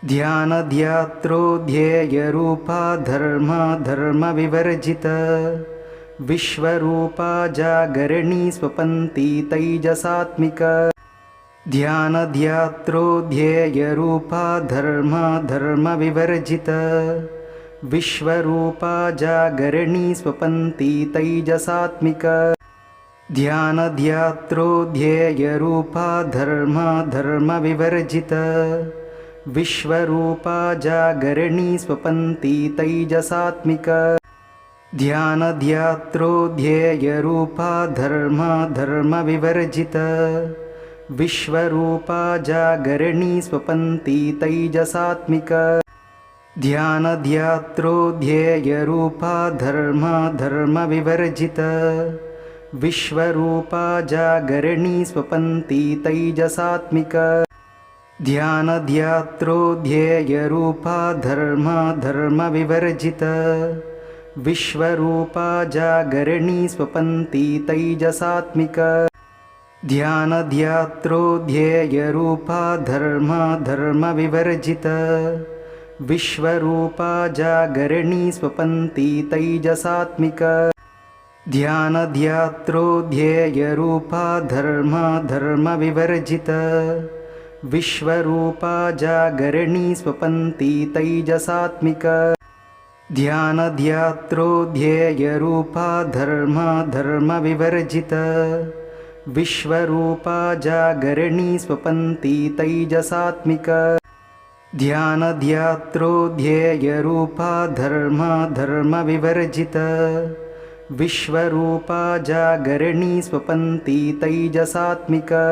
ध्यानध्यात्रो ध्येयरूपा धर्म धर्मविवर्जिता विश्वरूपा जागरणी स्वपन्ति तैजसात्मिका। ध्यानध्यात्रो ध्येयरूपा धर्म धर्मविवर्जिता विश्वरूपा जागरणी स्वपन्ति तैजसात्मिका। ध्यानध्यात्रो ध्येयरूपा धर्म धर्मविवर्जिता विश्वरूपा जागरणी स्वपन्ति तैजसात्मिका। ध्यानध्यात्रो ध्येयरूपा धर्म धर्मविवर्जिता विश्वरूपा जागरणी स्वपन्ति तैजसात्मिका। ध्यानध्यात्रो ध्येयरूपा धर्म धर्मविवर्जिता विश्वरूपा जागरणी स्वपन्ति तैजसात्मिका। ध्यानध्यात्रो ध्येयरूपा धर्म धर्मविवर्जिता विश्वरूपा जागरणी स्वपन्ति तैजसात्मिका। ध्यानध्यात्रो ध्येयरूपा धर्म धर्मविवर्जिता विश्वरूपा जागरणी स्वपन्ति तैजसात्मिका। ध्यानध्यात्रो ध्येयरूपा धर्म धर्मविवर्जिता विश्वरूपा जागरणी स्वपन्ति तैजसात्मिका। ध्यानध्यात्रो ध्येयरूपा धर्म धर्मविवर्जिता विश्वरूपा जागरणी स्वपन्ति तैजसात्मिका। ध्यानध्यात्रो ध्येयरूपा धर्म धर्मविवर्जिता विश्वरूपा जागरणी स्वपन्ति तैजसात्मिका।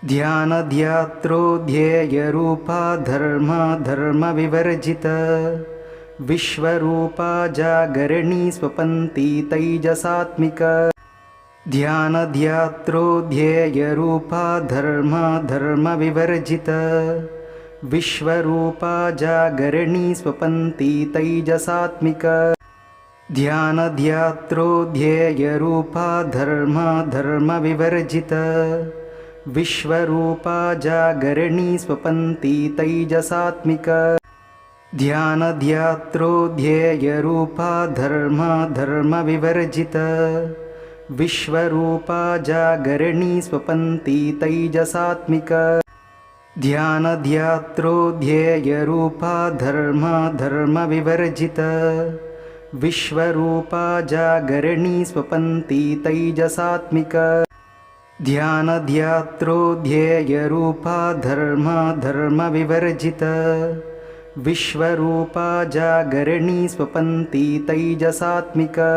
ध्यानध्यात्रो ध्येयरूपा धर्म धर्मविवर्जिता विश्वरूपा जागरणी स्वपन्ति तैजसात्मिका। ध्यानध्यात्रो ध्येयरूपा धर्म धर्मविवर्जिता विश्वरूपा जागरणी स्वपन्ति तैजसात्मिका। ध्यानध्यात्रो ध्येयरूपा धर्म धर्मविवर्जिता विश्वरूपा जागरणी स्वपन्ति तैजसात्मिका। ध्यानध्यात्रो ध्येयरूपा धर्म धर्मविवर्जिता विश्वरूपा जागरणी स्वपन्ति तैजसात्मिका। ध्यानध्यात्रो ध्येयरूपा धर्म धर्मविवर्जिता विश्वरूपा जागरणी स्वपन्ति तैजसात्मिका। ध्यानध्यात्रो ध्येयरूपा धर्म धर्मविवर्जिता विश्वरूपा जागरणी स्वपन्ति तैजसात्मिका।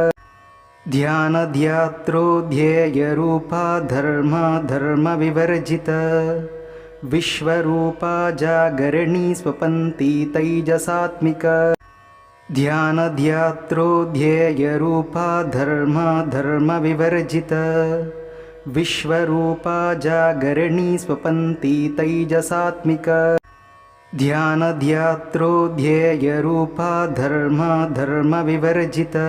ध्यानध्यात्रो ध्येयरूपा धर्म धर्मविवर्जिता विश्वरूपा जागरणी स्वपन्ति तैजसात्मिका। ध्यानध्यात्रो ध्येयरूपा धर्म धर्मविवर्जिता विश्वरूपा जागरणी स्वपन्ति तैजसात्मिका। ध्यानध्यात्रो ध्येयरूपा धर्म धर्मविवर्जिता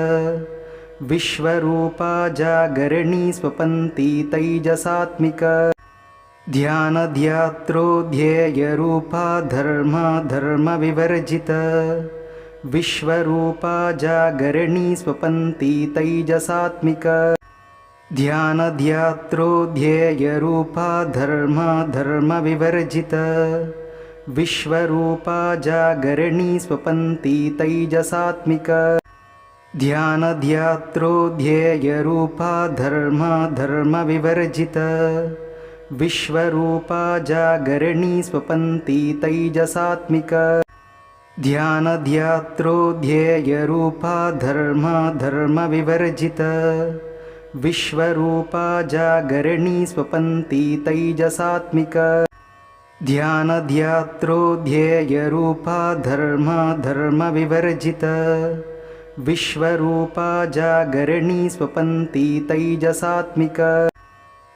विश्वरूपा जागरणी स्वपन्ति तैजसात्मिका। ध्यानध्यात्रो ध्येयरूपा धर्म धर्मविवर्जिता विश्वरूपा जागरणी स्वपन्ति तैजसात्मिका। ध्यानध्यात्रो ध्येयरूपा धर्म धर्मविवर्जिता विश्वरूपा जागरणी स्वपन्ति तैजसात्मिका। ध्यानध्यात्रो ध्येयरूपा धर्म धर्मविवर्जिता विश्वरूपा जागरणी स्वपन्ति तैजसात्मिका। ध्यानध्यात्रो ध्येयरूपा धर्म धर्मविवर्जिता विश्वरूपा जागरणी स्वपन्ति तैजसात्मिका। ध्यानध्यात्रो ध्येयरूपा धर्म धर्मविवर्जिता विश्वरूपा जागरणी स्वपन्ति तैजसात्मिका।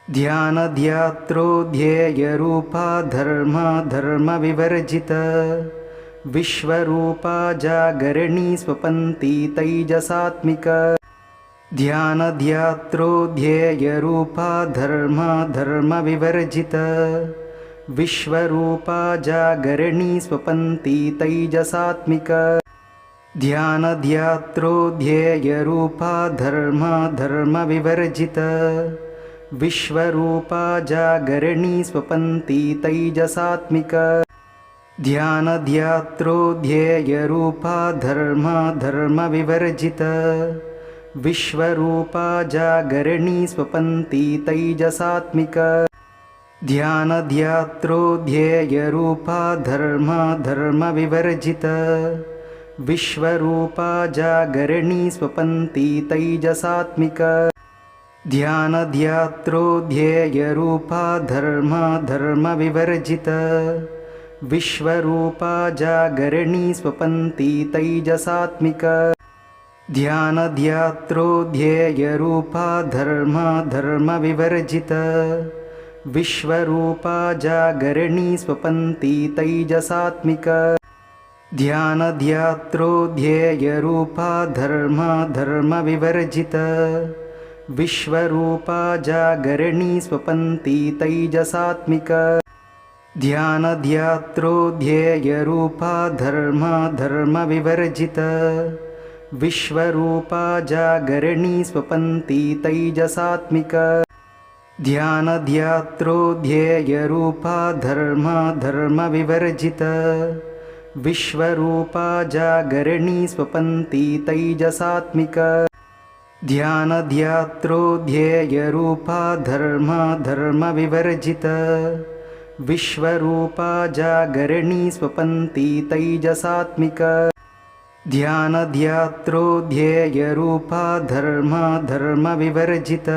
ध्यानध्यात्रो ध्येयरूपा धर्म धर्मविवर्जिता विश्वरूपा जागरणी स्वपन्ति तैजसात्मिका। ध्यानध्यात्रो ध्येयरूपा धर्म धर्मविवर्जिता विश्वरूपा जागरणी स्वपन्ति तैजसात्मिक ध्यानध्यात्रो ध्येयरूपा धर्मविवर्जित विश्वरूपा जागरणी स्वपन्ति तैजसात्मिक ध्यानध्यात्रो ध्येयरूपा धर्मविवर्जित विश्वरूपा जागरणी स्वपन्ति तैजसात्मिक ध्यानध्यात्रो ध्येयरूपा धर्मविवर्जित विश्वरूपा जागरणी स्वपन्ति तैजसात्मिक ध्यानध्यात्रो ध्येयरूपा धर्मविवर्जित विश्वरूपा जागरणी स्वपन्ति तैजसात्मिक ध्यानध्यात्रो ध्येयरूपा धर्मविवर्जित विश्वरूपा जागरणी स्वपन्ति तैजसात्मिक ध्यानध्यात्रो ध्येयरूपा धर्मविवर्जित विश्वरूपा जागरणी स्वपन्ति तैजसात्मिक ध्यानध्यात्रो ध्येयरूपा धर्मविवर्जित विश्वरूपा जागरणी स्वपन्ति तैजसात्मिक ध्यानध्यात्रो ध्येयरूपा धर्मविवर्जित विश्वरूपा जागरणी स्वपन्ति तैजसात्मिक ध्यानध्यात्रो ध्येयरूपा धर्मविवर्जित विश्वरूपा जागरणी स्वपन्ति तैजसात्मिक ध्यानध्यात्रो ध्येयरूपा धर्मविवर्जित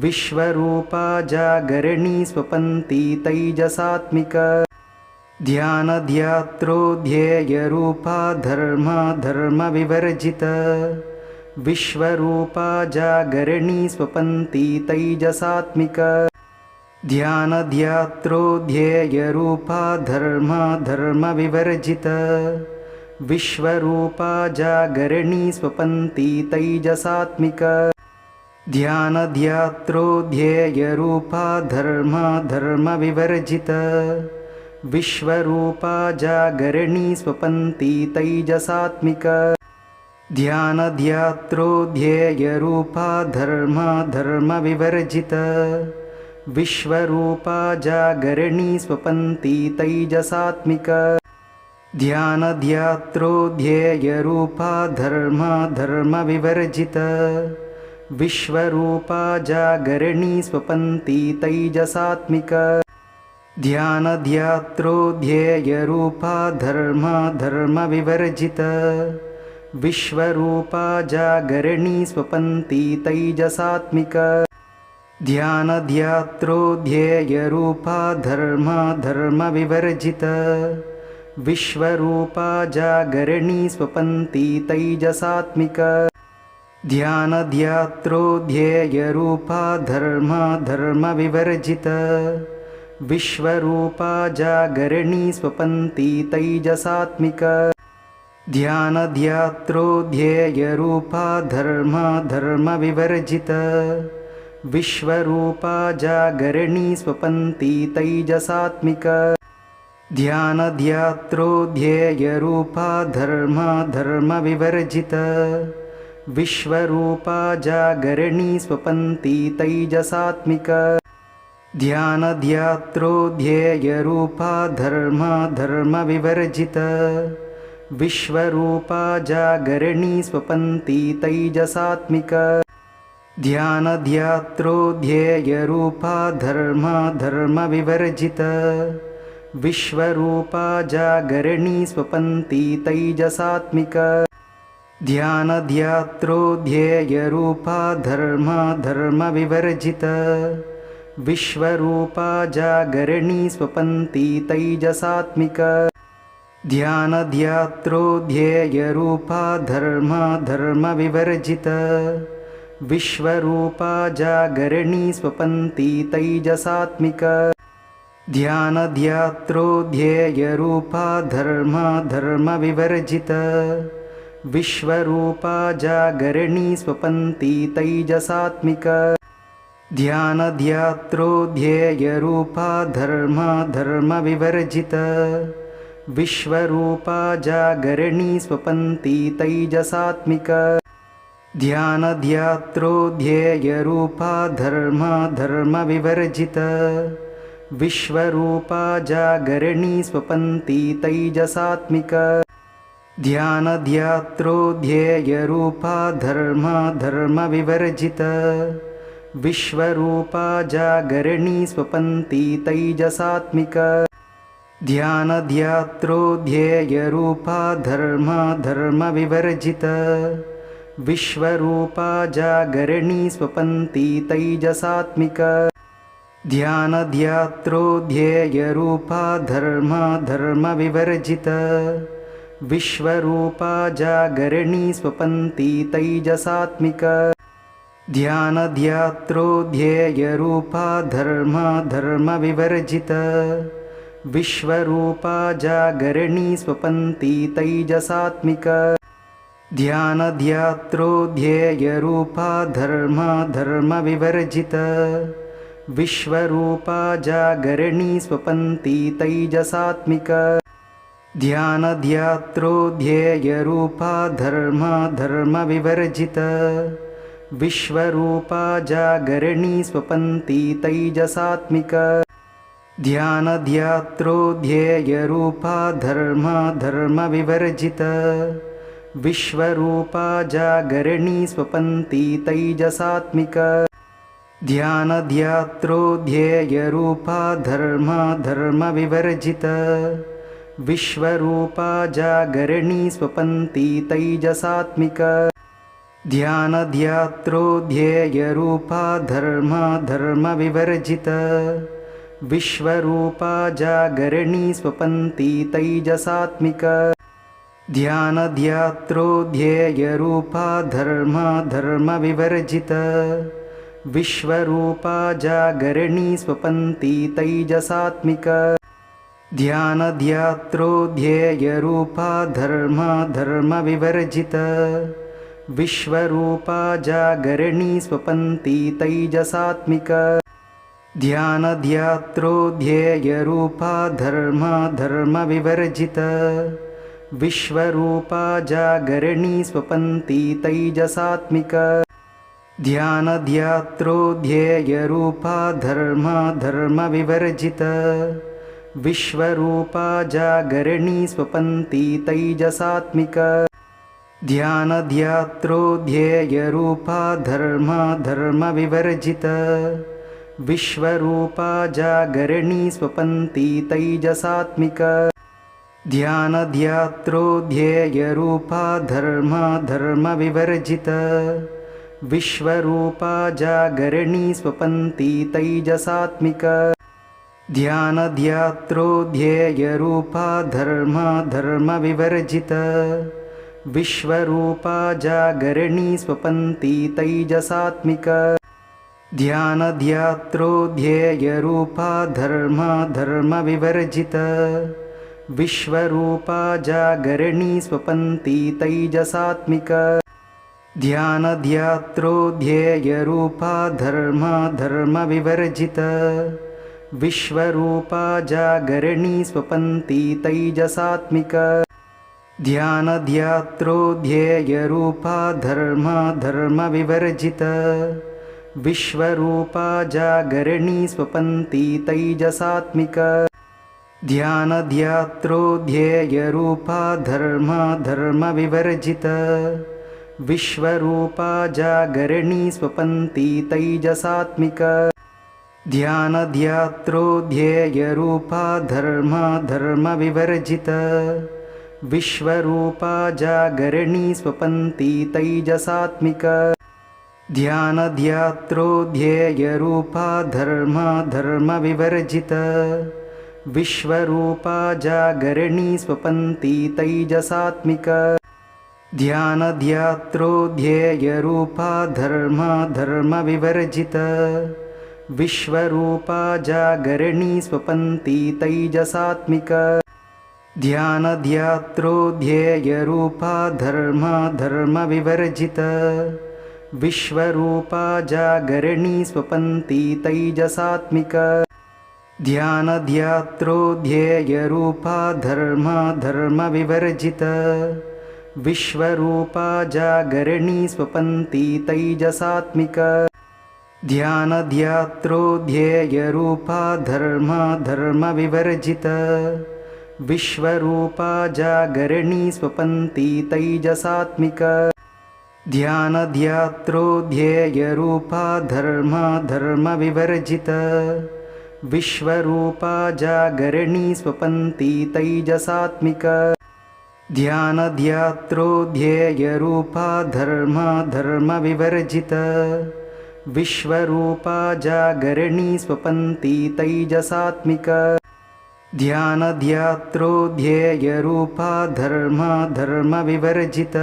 विश्वरूपा जागरणी स्वपन्ति तैजसात्मिक ध्यानध्यात्रो ध्येयरूपा धर्मविवर्जित विश्वरूपा जागरणी स्वपन्ति तैजसात्मिक ध्यानध्यात्रो ध्येयरूपा धर्मविवर्जित विश्वरूपा जागरणी स्वपन्ति तैजसात्मिक ध्यानध्यात्रो ध्येयरूपा धर्मविवर्जित विश्वरूपा जागरणी स्वपन्ति तैजसात्मिक ध्यानध्यात्रो ध्येयरूपा धर्मविवर्जित विश्वरूपा जागरणी स्वपन्ति तैजसात्मिक ध्यानध्यात्रो ध्येयरूपा धर्मविवर्जित विश्वरूपा जागरणी स्वपन्ति तैजसात्मिक ध्यानध्यात्रो ध्येयरूपा धर्मविवर्जित विश्वरूपा जागरणी स्वपन्ति तैजसात्मिक ध्यानध्यात्रो ध्येयरूपा धर्मविवर्जित विश्वरूपा जागरणी स्वपन्ति तैजसात्मिक ध्यानध्यात्रो ध्येयरूपा धर्मविवर्जित विश्वरूपा जागरणी स्वपन्ति तैजसात्मिक ध्यानध्यात्रो ध्येयरूपा धर्मविवर्जित विश्वरूपा जागरणी स्वपन्ति तैजसात्मिक ध्यानध्यात्रो ध्येयरूपा धर्मविवर्जित विश्वरूपा जागरणी स्वपन्ति तैजसात्मिक ध्यानध्यात्रो ध्येयरूपा धर्मविवर्जित विश्वरूपा जागरणी स्वपन्ति तैजसात्मिक ध्यानध्यात्रो ध्येयरूपा धर्मविवर्जित विश्वरूपा जागरणी स्वपन्ति तैजसात्मिक ध्यानध्यात्रो ध्येयरूपा धर्मविवर्जित विश्वरूपा जागरणी स्वपन्ति तैजसात्मिक ध्यानध्यात्रो ध्येयरूपा धर्मविवर्जित विश्वरूपा जागरणी स्वपन्ति तैजसात्मिक ध्यानध्यात्रो ध्येयरूपा धर्मविवर्जित विश्वरूपा जागरणी स्वपन्ति तैजसात्मिक ध्यानध्यात्रो ध्येयरूपा धर्मविवर्जित विश्वरूपा जागरणी स्वपन्ती तैजसात्मिक ध्यानध्यात्रो ध्येयरूपा धर्मविवर्जित विश्वरूपा जागरणी स्वपन्ती तैजसात्मिक ध्यानध्यात्रो ध्येयरूपा धर्मविवर्जित विश्वरूपा जागरणी स्वपन्ती तैजसात्मिक ध्यानध्यात्रो ध्येयरूपा धर्मविवर्जित विश्वरूपा जागरणी स्वपन्ती तैजसात्मिक ध्यानध्यात्रो ध्येयरूपा धर्मविवर्जित विश्वरूपा जागरणी स्वपन्ती तैजसात्मिक ध्यानध्यात्रो ध्येयरूपा धर्मविवर्जित विश्वरूपा जागरणी स्वपन्ती तैजसात्मिक ध्यानध्यात्रो ध्येयरूपा धर्मविवर्जित विश्वरूपा जागरणी स्वपन्ती तैजसात्मिक ध्यानध्यात्रो ध्येयरूपा धर्मविवर्जित विश्वरूपा जागरणी स्वपन्ती तैजसात्मिक ध्यानध्यात्रो ध्येयरूपा धर्मविवर्जित विश्वरूपा जागरणी स्वपन्ती तैजसात्मिक ध्यानध्यात्रो ध्येयरूपा धर्मविवर्जित विश्वरूपा जागरणी स्वपन्ती तैजसात्मिक ध्यानध्यात्रो ध्येयरूपा धर्मविवर्जित विश्वरूपा जागरणी स्वपन्ती तैजसात्मिक ध्यानध्यात्रो ध्येयरूपा धर्मविवर्जित विश्वरूपा जागरणी स्वपन्ती तैजसात्मिक ध्यानध्यात्रो ध्येयरूपा धर्मविवर्जित विश्वरूपा जागरणी स्वपन्ती तैजसात्मिक ध्यानध्यात्रो ध्येयरूपा धर्मविवर्जित विश्वरूपा जागरणी स्वपन्ती तैजसात्मिक ध्यानध्यात्रो ध्येयरूपा धर्मविवर्जित विश्वरूपा जागरणी स्वपन्ती तैजसात्मिक ध्यानध्यात्रो ध्येयरूपा धर्मविवर्जित विश्वरूपा जागरणी स्वपन्ती तैजसात्मिक ध्यानध्यात्रो ध्येयरूपा धर्मविवर्जित विश्वरूपा जागरणी स्वपन्ती तैजसात्मिक ध्यानध्यात्रो ध्येयरूपा धर्मविवर्जित विश्वरूपा जागरणी स्वपन्ती तैजसात्मिक ध्यानध्यात्रो ध्येयरूपा धर्मविवर्जित विश्वरूपा जागरणी स्वपन्ती तैजसात्मिक ध्यानध्यात्रो ध्येयरूपा धर्मविवर्जित विश्वरूपा जागरणी स्वपन्ती तैजसात्मिक ध्यानध्यात्रो ध्येयरूपा धर्मविवर्जित विश्वरूपा जागरणी स्वपन्ती तैजसात्मिक ध्यानध्यात्रो ध्येयरूपा धर्मविवर्जित विश्वरूपा जागरणी स्वपन्ती तैजसात्मिक ध्यानध्यात्रो ध्येयरूपा धर्मविवर्जित विश्वरूपा जागरणी स्वपन्ती तैजसात्मिक ध्यानध्यात्रो ध्येयरूपा धर्मविवर्जित विश्वरूपा जागरणी स्वपन्ती तैजसात्मिक ध्यानध्यात्रो ध्येयरूपा धर्मविवर्जित विश्वरूपा जागरणी स्वपन्ती तैजसात्मिक ध्यानध्यात्रो ध्येयरूपा धर्मविवर्जित विश्वरूपा जागरणी स्वपन्ति तैजसात्मिक ध्यानध्यात्रो ध्येयरूपा धर्मविवर्जित विश्वरूपा जागरणी स्वपन्ति तैजसात्मिक ध्यानध्यात्रो ध्येयरूपा धर्मविवर्जित विश्वरूपा जागरणी स्वपन्ति तैजसात्मिक ध्यानध्यात्रो ध्येयरूपा धर्मविवर्जित विश्वरूपा जागरणी स्वपन्ति तैजसात्मिक ध्यानध्यात्रो ध्येयरूपा धर्मविवर्जित विश्वरूपा जागरणी स्वपन्ति तैजसात्मिक ध्यानध्यात्रो ध्येयरूपा धर्मविवर्जित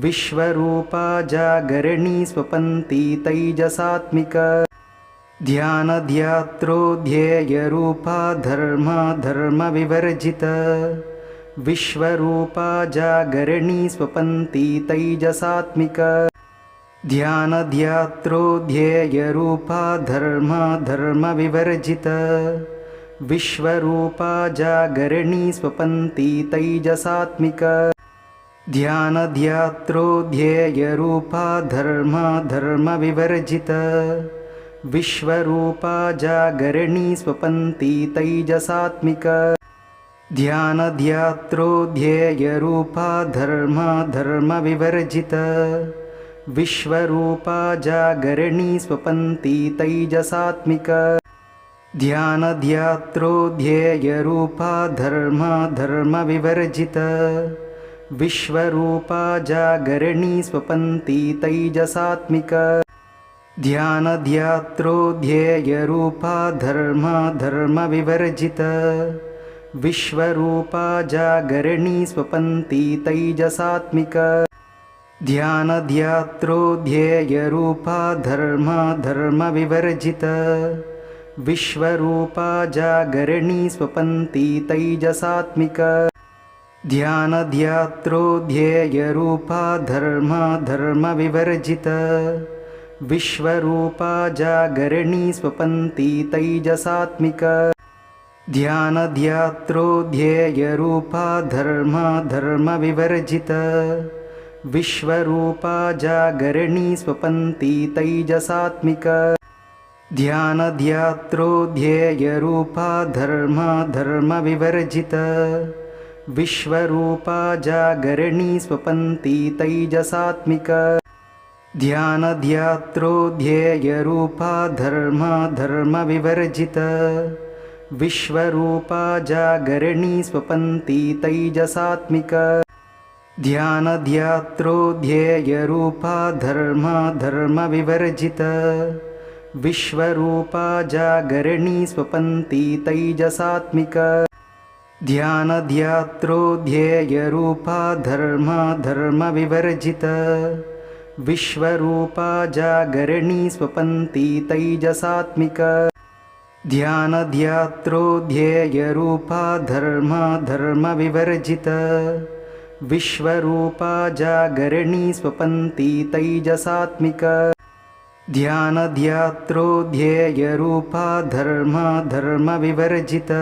विश्वरूपा जागरणी स्वपन्ति तैजसात्मिक ध्यानध्यात्रो ध्येयरूपा धर्मविवर्जित विश्वरूपा जागरणी स्वपन्ति तैजसात्मिक ध्यानध्यात्रो ध्येयरूपा धर्मविवर्जित विश्वरूपा जागरणी स्वपन्ति तैजसात्मिक ध्यानध्यात्रो ध्येयरूपा धर्मविवर्जित विश्वरूपा जागरणी स्वपन्ति तैजसात्मिक ध्यानध्यात्रो ध्येयरूपा धर्मविवर्जित विश्वरूपा जागरणी स्वपन्ति तैजसात्मिक ध्यानध्यात्रो ध्येयरूपा धर्मविवर्जित विश्वरूपा जागरणी स्वपन्ति तैजसात्मिक ध्यानध्यात्रो ध्येयरूपा धर्मविवर्जित विश्वरूपा जागरणी स्वपन्ति तैजसात्मिक ध्यानध्यात्रो ध्येयरूपा धर्मविवर्जित विश्वरूपा जागरणी स्वपन्ति तैजसात्मिक ध्यानध्यात्रो ध्येयरूपा धर्मविवर्जित विश्वरूपा जागरणी स्वपन्ति तैजसात्मिक ध्यानध्यात्रो ध्येयरूपा धर्मविवर्जित विश्वरूपा जागरणी स्वपन्ति तैजसात्मिक ध्यानध्यात्रो ध्येयरूपा धर्मविवर्जित विश्वरूपा जागरणी स्वपन्ति तैजसात्मिक ध्यानध्यात्रो ध्येयरूपा धर्मविवर्जित विश्वरूपा जागरणी स्वपन्ति तैजसात्मिक ध्यानध्यात्रो ध्येयरूपा धर्मविवर्जित विश्वरूपा जागरणी स्वपन्ति तैजसात्मिक ध्यानध्यात्रो ध्येयरूपा धर्मविवर्जित विश्वरूपा जागरणी स्वपन्ति तैजसात्मिक ध्यानध्यात्रो ध्येयरूपा धर्मविवर्जित विश्वरूपा जागरणी स्वपन्ति तैजसात्मिक ध्यानध्यात्रो ध्येयरूपा धर्मविवर्जित विश्वरूपा जागरणी स्वपन्ति तैजसात्मिक ध्यानध्यात्रो ध्येयरूपा धर्मविवर्जित विश्वरूपा जागरणी स्वपन्ति तैजसात्मिक ध्यानध्यात्रो ध्येयरूपा धर्मविवर्जित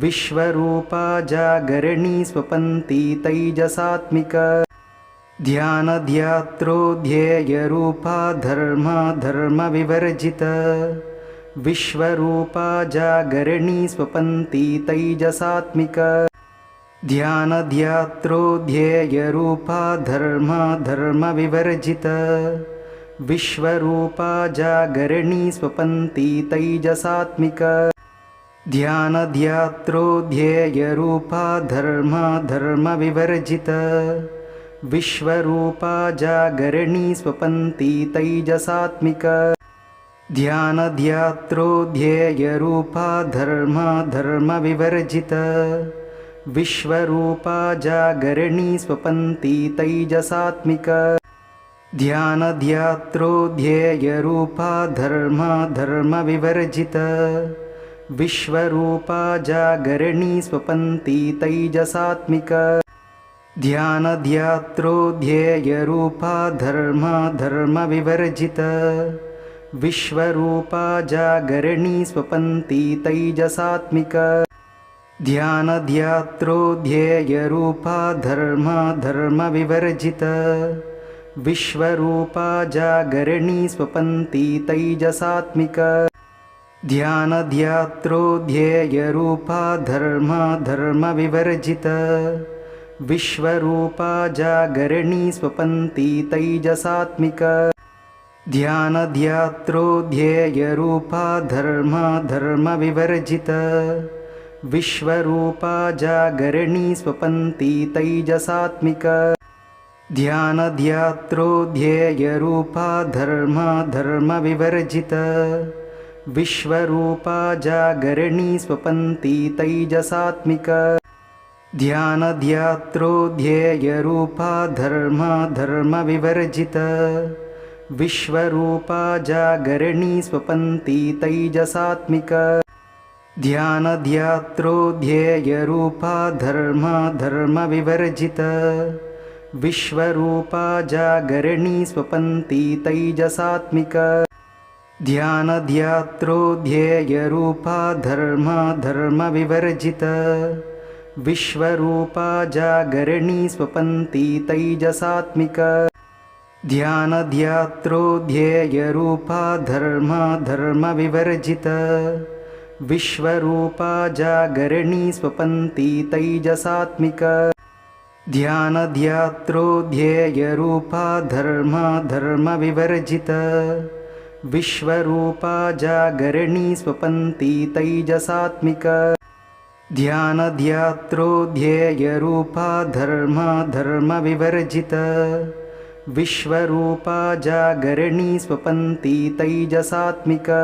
विश्वरूपा जागरणी स्वपन्ति तैजसात्मिक ध्यानध्यात्रो ध्येयरूपा धर्मविवर्जित विश्वरूपा जागरणी स्वपन्ति तैजसात्मिक ध्यानध्यात्रो ध्येयरूपा धर्मविवर्जित विश्वरूपा जागरणी स्वपन्ति तैजसात्मिक ध्यानध्यात्रो ध्येयरूपा धर्मविवर्जित विश्वरूपा जागरणी स्वपन्ति तैजसात्मिक ध्यानध्यात्रो ध्येयरूपा धर्मविवर्जित विश्वरूपा जागरणी स्वपन्ति तैजसात्मिक ध्यानध्यात्रो ध्येयरूपा धर्मविवर्जित विश्वरूपा जागरणी स्वपन्ति तैजसात्मिक ध्यानध्यात्रो ध्येयरूपा धर्मा धर्मविवर्जित विश्वरूपा जागरणी स्वपन्ति तैजसात्मिका ध्यानध्यात्रो ध्येयरूपा धर्मा धर्मविवर्जित विश्वरूपा जागरणी स्वपन्ति तैजसात्मिका ध्यानध्यात्रो ध्येयरूपा धर्मा धर्मविवर्जित विश्वरूपा जागरणी स्वपन्ति तैजसात्मिका ध्यानध्यात्रो ध्येयरूपा धर्मा धर्मविवर्जित विश्वरूपा जागरणी स्वपन्ति तैजसात्मिका ध्यानध्यात्रो ध्येयरूपा धर्मा धर्मविवर्जित विश्वरूपा जागरणी स्वपन्ति तैजसात्मिका ध्यानध्यात्रो ध्येयरूपा धर्मा धर्मविवर्जित विश्वरूपा जागरणी स्वपन्ति तैजसात्मिका ध्यानध्यात्रो ध्येयरूपा धर्मा धर्मविवर्जित विश्वरूपा जागरणी स्वपन्ति तैजसात्मिका ध्यानध्यात्रो ध्येयरूपा धर्मा धर्मविवर्जित विश्वरूपा जागरणी स्वपन्ति तैजसात्मिका ध्यानध्यात्रो ध्येयरूपा धर्मा धर्मविवर्जित विश्वरूपा जागरणी स्वपन्ति तैजसात्मिका ध्यानध्यात्रो ध्येयरूपा धर्मा धर्मविवर्जित विश्वरूपा जागरणी स्वपन्ति तैजसात्मिका ध्यानध्यात्रो ध्येयरूपा धर्मा धर्मविवर्जित विश्वरूपा जागरणी स्वपन्ति तैजसात्मिका